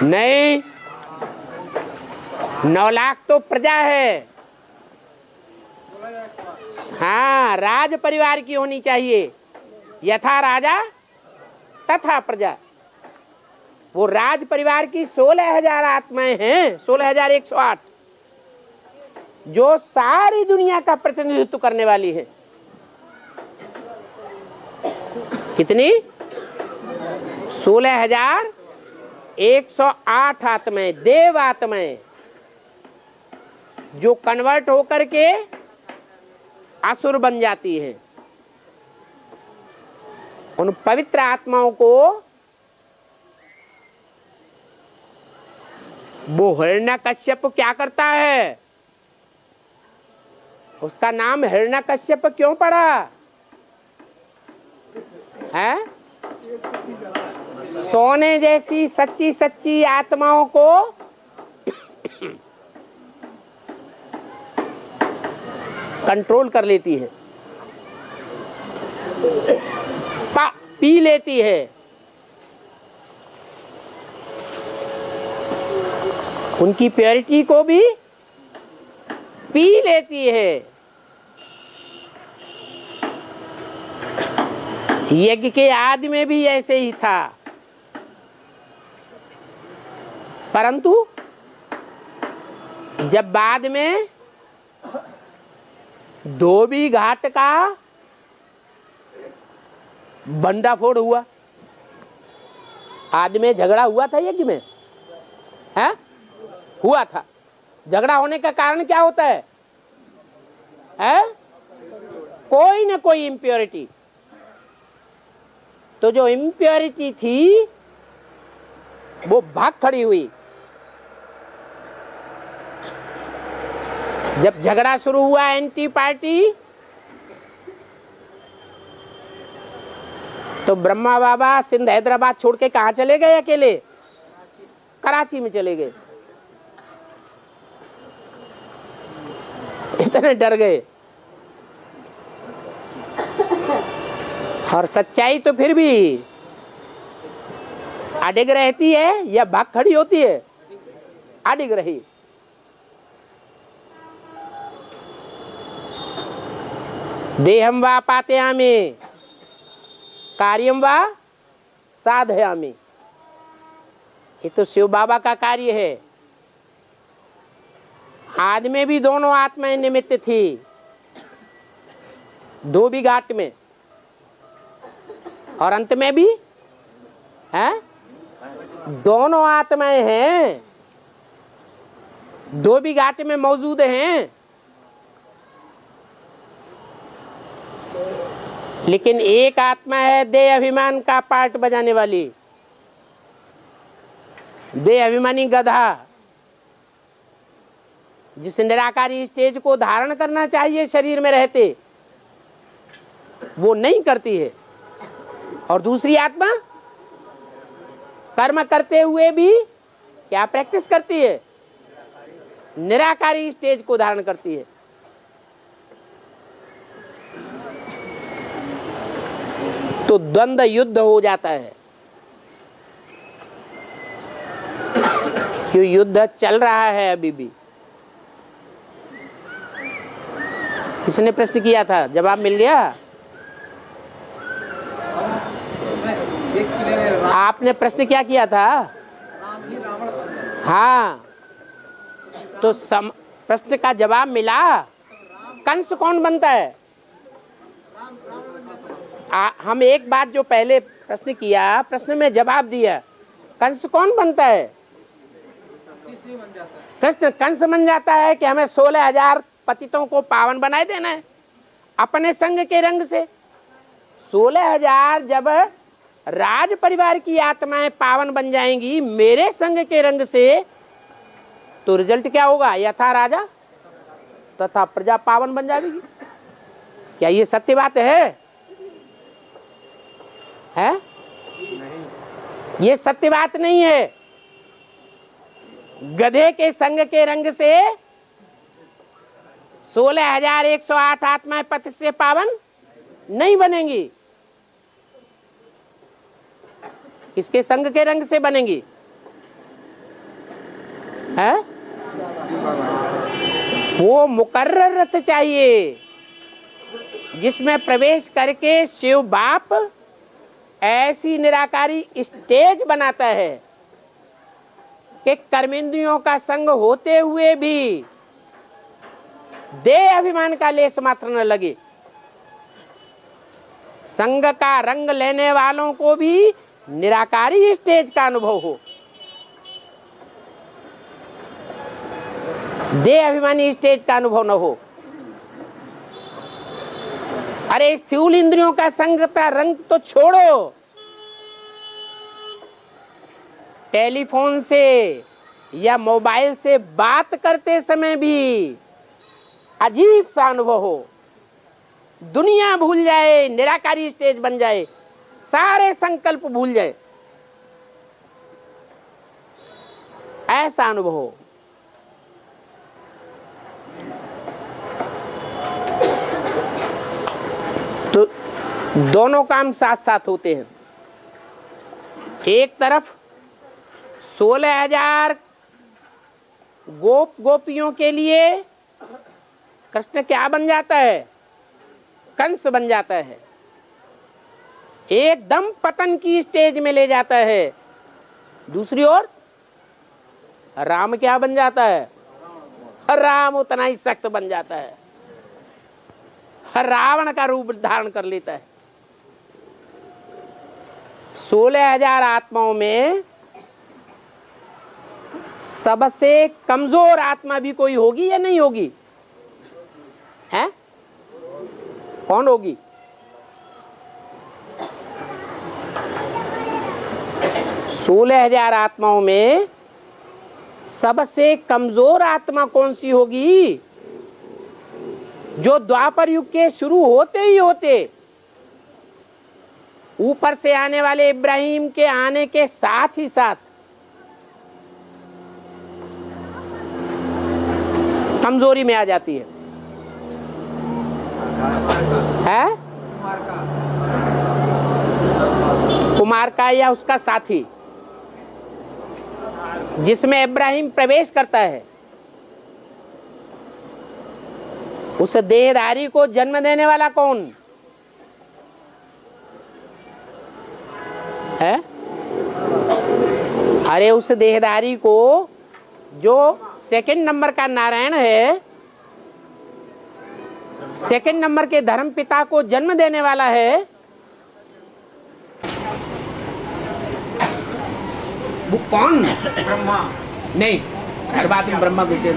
नहीं, 9 लाख तो प्रजा है। हाँ, राज परिवार की होनी चाहिए। यथा राजा तथा प्रजा। वो राज परिवार की 16,000 आत्माएं हैं, 16,108, जो सारी दुनिया का प्रतिनिधित्व करने वाली है। कितनी? 16,108 आत्माएं, देव आत्माएं, जो कन्वर्ट होकर के असुर बन जाती है। उन पवित्र आत्माओं को वो हिरण्यकश्यप क्या करता है? उसका नाम हिरण्यकश्यप क्यों पड़ा है? सोने जैसी सच्ची सच्ची आत्माओं को कंट्रोल कर लेती है, पी लेती है। उनकी प्योरिटी को भी पी लेती है। यज्ञ के आदि में भी ऐसे ही था, परंतु जब बाद में धोबी घाट का बंडाफोड़ हुआ, आदि में झगड़ा हुआ था यज्ञ में, है? हुआ था। झगड़ा होने का कारण क्या होता है? कोई ना कोई इम्प्योरिटी। तो जो इम्प्योरिटी थी वो भाग खड़ी हुई। जब झगड़ा शुरू हुआ एंटी पार्टी, तो ब्रह्मा बाबा सिंध हैदराबाद छोड़ के कहा चले गए? अकेले कराची में चले गए। इतने डर गए। और सच्चाई तो फिर भी अडिग रहती है या भाग खड़ी होती है? अडिग रही। देहम वा पातयामि कार्यम वा साधयामि। ये तो शिव बाबा का कार्य है। आदि में भी दोनों आत्माएं निमित्त थी, धोबी घाट में, और अंत में भी है, दोनों आत्माएं हैं, धोबी घाट में मौजूद हैं। लेकिन एक आत्मा है देह अभिमान का पार्ट बजाने वाली, देह अभिमानी गधा, जिस निराकारी स्टेज को धारण करना चाहिए शरीर में रहते, वो नहीं करती है। और दूसरी आत्मा कर्म करते हुए भी क्या प्रैक्टिस करती है? निराकारी स्टेज को धारण करती है। तो द्वंद्व युद्ध हो जाता है। क्यों? युद्ध चल रहा है अभी भी। किसने प्रश्न किया था? जवाब मिल गया? आपने प्रश्न क्या किया था? हाँ, तो प्रश्न का जवाब मिला। कंस कौन बनता है? हम एक बात जो पहले प्रश्न किया, प्रश्न में जवाब दिया, कंस कौन बनता है? कृष्ण कंस बन जाता है कि हमें 16,000 पतितों को पावन बनाए देना है अपने संग के रंग से। 16,000 जब राज परिवार की आत्माएं पावन बन जाएंगी मेरे संग के रंग से, तो रिजल्ट क्या होगा? यथा राजा तथा प्रजा पावन बन जाएगी। क्या ये सत्य बात है? ये सत्य बात नहीं है। गधे के संग के रंग से 16,108 आत्माएं पति से पावन नहीं बनेंगी। किसके संग के रंग से बनेंगी? है वो मुकर्रर रथ चाहिए जिसमें प्रवेश करके शिव बाप ऐसी निराकारी स्टेज बनाता है कि कर्मेंद्रियों का संग होते हुए भी देह अभिमान का लेस मात्र न लगे। संग का रंग लेने वालों को भी निराकारी स्टेज का अनुभव हो। देह अभिमानी स्टेज का अनुभव न हो। अरे स्थूल इंद्रियों का संग का रंग तो छोड़ो, टेलीफोन से या मोबाइल से बात करते समय भी अजीब सा अनुभव हो। दुनिया भूल जाए, निराकारी स्टेज बन जाए, सारे संकल्प भूल जाए, ऐसा अनुभव हो। तो दोनों काम साथ साथ होते हैं। एक तरफ 16,000 गोप गोपियों के लिए कृष्ण क्या बन जाता है? कंस बन जाता है, एकदम पतन की स्टेज में ले जाता है। दूसरी ओर राम क्या बन जाता है? राम उतना ही सख्त बन जाता है, रावण का रूप धारण कर लेता है। 16,000 आत्माओं में सबसे कमजोर आत्मा भी कोई होगी या नहीं होगी? है? कौन होगी? सोलह 16,000 आत्माओं में सबसे कमजोर आत्मा कौन सी होगी? जो द्वापर युग के शुरू होते ही होते ऊपर से आने वाले इब्राहिम के आने के साथ ही साथ कमजोरी में आ जाती है। कुमार का या उसका साथी जिसमें इब्राहिम प्रवेश करता है, उस देहधारी को जन्म देने वाला कौन है? अरे उस देहधारी को जो सेकंड नंबर का नारायण है, सेकंड नंबर के धर्म पिता को जन्म देने वाला है, वो कौन? ब्रह्मा। नहीं, हर बात में ब्रह्मा विषय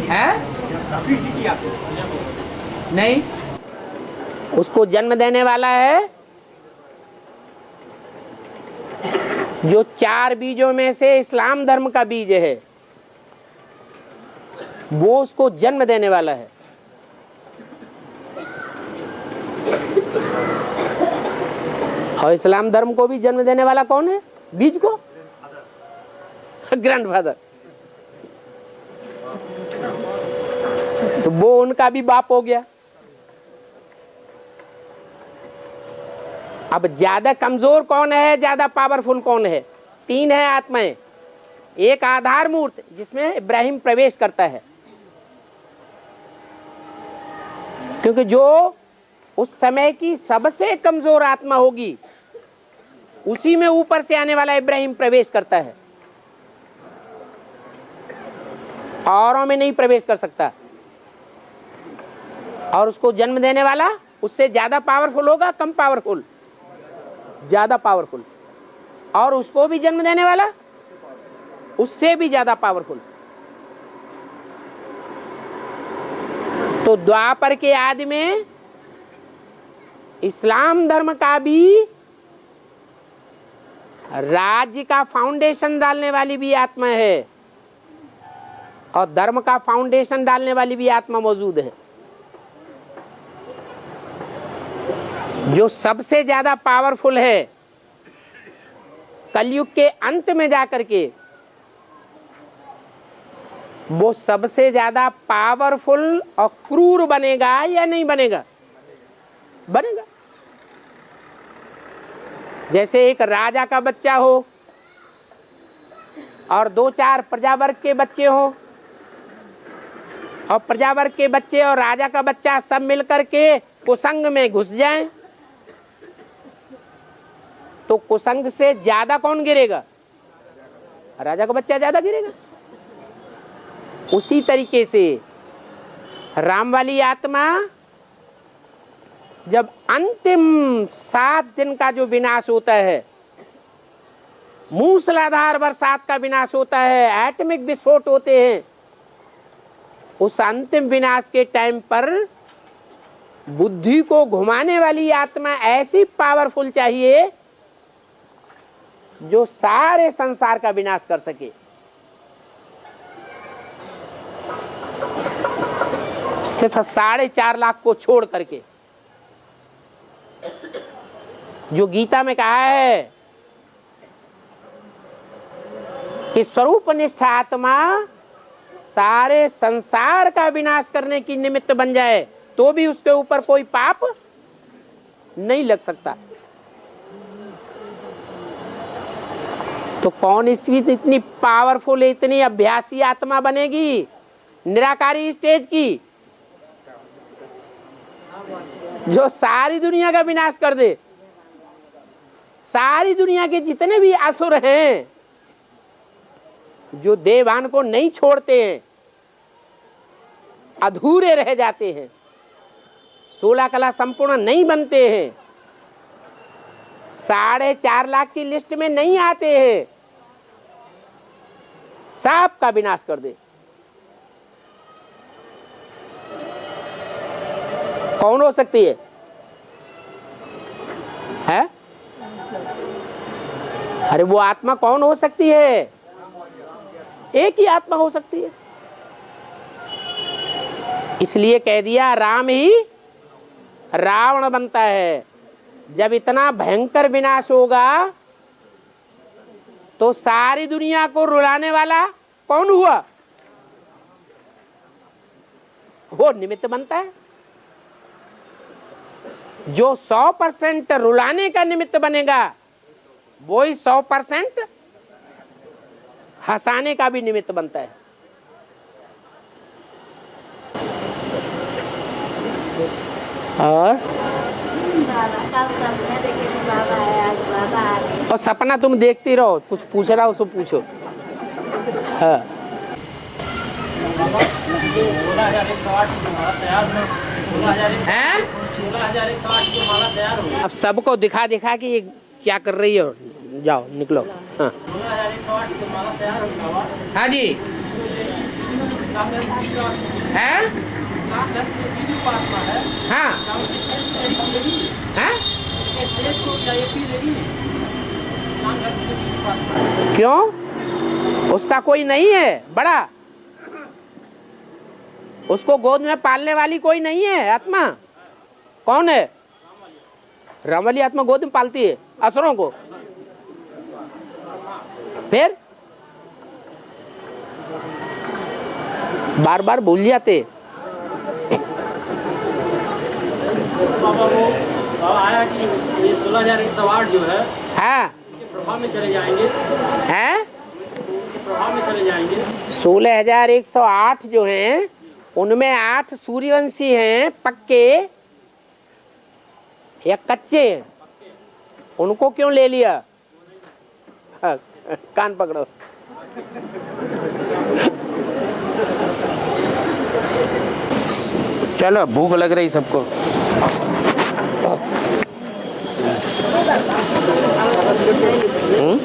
है नहीं, उसको जन्म देने वाला है जो 4 बीजों में से इस्लाम धर्म का बीज है, वो उसको जन्म देने वाला है। और इस्लाम धर्म को भी जन्म देने वाला कौन है? बीज को ग्रैंडफादर। तो वो उनका भी बाप हो गया। अब ज्यादा कमजोर कौन है, ज्यादा पावरफुल कौन है? 3 है आत्माएं। एक आधार मूर्त जिसमें इब्राहिम प्रवेश करता है, क्योंकि जो उस समय की सबसे कमजोर आत्मा होगी उसी में ऊपर से आने वाला इब्राहिम प्रवेश करता है, औरों में नहीं प्रवेश कर सकता। और उसको जन्म देने वाला उससे ज्यादा पावरफुल होगा, कम पावरफुल? ज्यादा पावरफुल। और उसको भी जन्म देने वाला उससे भी ज्यादा पावरफुल। तो द्वापर के आदि में इस्लाम धर्म का भी राज्य का फाउंडेशन डालने वाली भी आत्मा है और धर्म का फाउंडेशन डालने वाली भी आत्मा मौजूद है। जो सबसे ज्यादा पावरफुल है कलयुग के अंत में जाकर के वो सबसे ज्यादा पावरफुल और क्रूर बनेगा या नहीं बनेगा? बनेगा। जैसे एक राजा का बच्चा हो और 2-4 प्रजावर्ग के बच्चे हो, और प्रजावर्ग के बच्चे और राजा का बच्चा सब मिलकर के कुसंग में घुस जाएं, तो कुसंग से ज्यादा कौन गिरेगा? राजा का बच्चा ज्यादा गिरेगा। उसी तरीके से राम वाली आत्मा जब अंतिम 7 दिन का जो विनाश होता है, मूसलाधार बरसात का विनाश होता है, एटॉमिक विस्फोट होते हैं, उस अंतिम विनाश के टाइम पर बुद्धि को घुमाने वाली आत्मा ऐसी पावरफुल चाहिए जो सारे संसार का विनाश कर सके। सिर्फ 4.5 लाख को छोड़ करके, जो गीता में कहा है कि स्वरूपनिष्ठ आत्मा सारे संसार का विनाश करने की निमित्त बन जाए तो भी उसके ऊपर कोई पाप नहीं लग सकता। तो कौन इसकी इतनी पावरफुल, इतनी अभ्यासी आत्मा बनेगी निराकारी स्टेज की, जो सारी दुनिया का विनाश कर दे? सारी दुनिया के जितने भी असुर हैं जो देवान को नहीं छोड़ते हैं, अधूरे रह जाते हैं, 16 कला संपूर्ण नहीं बनते हैं, 4.5 लाख की लिस्ट में नहीं आते हैं, सब का विनाश कर दे। कौन हो सकती है? है? अरे वो आत्मा कौन हो सकती है? एक ही आत्मा हो सकती है। इसलिए कह दिया राम ही रावण बनता है। जब इतना भयंकर विनाश होगा तो सारी दुनिया को रुलाने वाला कौन हुआ? वो निमित्त बनता है। जो 100% रुलाने का निमित्त बनेगा वो ही 100% हंसाने का भी निमित्त बनता है। और सपना तुम देखती रहो, कुछ पूछ रहा हो सो पूछो। हाँ। 16,108 अब सबको दिखा दिखा कि ये क्या कर रही हो, जाओ निकलो। हाँ, 16,108 की माला तैयार होगा। हाँ जी है। हाँ हाँ, क्यों? उसका कोई नहीं है बड़ा, उसको गोद में पालने वाली कोई नहीं है आत्मा। कौन है? राम वाली आत्मा गोद में पालती है असुरों को। फिर बार बार भूल जाते। बाबा वो आया कि ये 16,108 जो है, हाँ, ये प्रभाव में चले जाएंगे, हैं? प्रभाव में चले जाएंगे। 16,108 जो हैं उनमें 8 सूर्यवंशी हैं पक्के या कच्चे हैं। उनको क्यों ले लिया? हाँ, कान पकड़ो। चलो, भूख लग रही सबको।